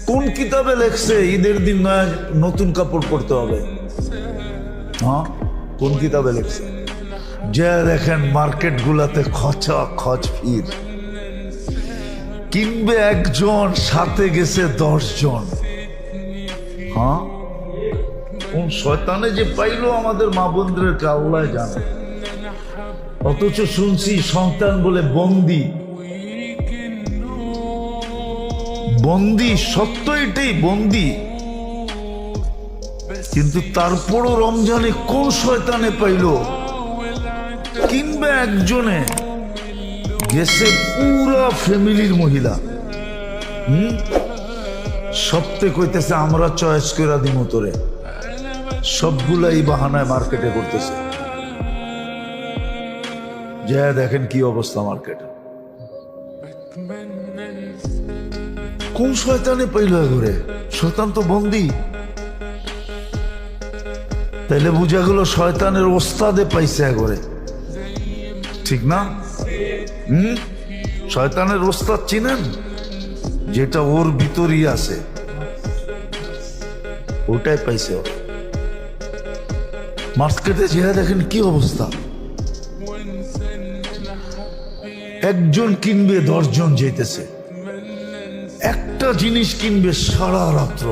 কোন কিতাবে লেখছে ঈদের দিন নয় নতুন কাপড় পরতে হবে? হ্যাঁ, কোন কিতাবে লেখছে? যে দেখেন মার্কেট গুলাতে খচা খচ ভিড়, কিনবে একজন, সাথে গেছে 10 জন। হ্যাঁ, কোন শয়তানে যে পাইলো আমাদের মা বোনদেরকে আল্লাহ জানে। অথচ শুনছি সন্তান বলে বন্দি। বন্দি, সত্য এটাই, বন্দি। কিন্তু তারপরও রমজানে কোন শয়তানে পাইলো, কিনবে একজনে, গেছে পুরা ফ্যামিলির মহিলা। সপ্তে কইতেছে আমরা চয়েস করে দিমু তোরে, সবগুলাই বাহানায় মার্কেটে করতেছে। যা দেখেন কি অবস্থা মার্কেটে। কোন শয়তানে পাইল ঘুরে? শয়তান তো বন্দি। তাইলে বুঝা গেল শয়তানের ওস্তাদে পাইছে ঘরে, ঠিক না? শয়তানের ওস্তাদ চিনেন? যেটা ওর ভিতরই আছে, ওটাই পাইছে ওর। মার্কেটে যেয়ে দেখেন কি অবস্থা। একজন কিনবে 10 জন যেতেছে, একটা জিনিস কিনবে সারা রাত্র।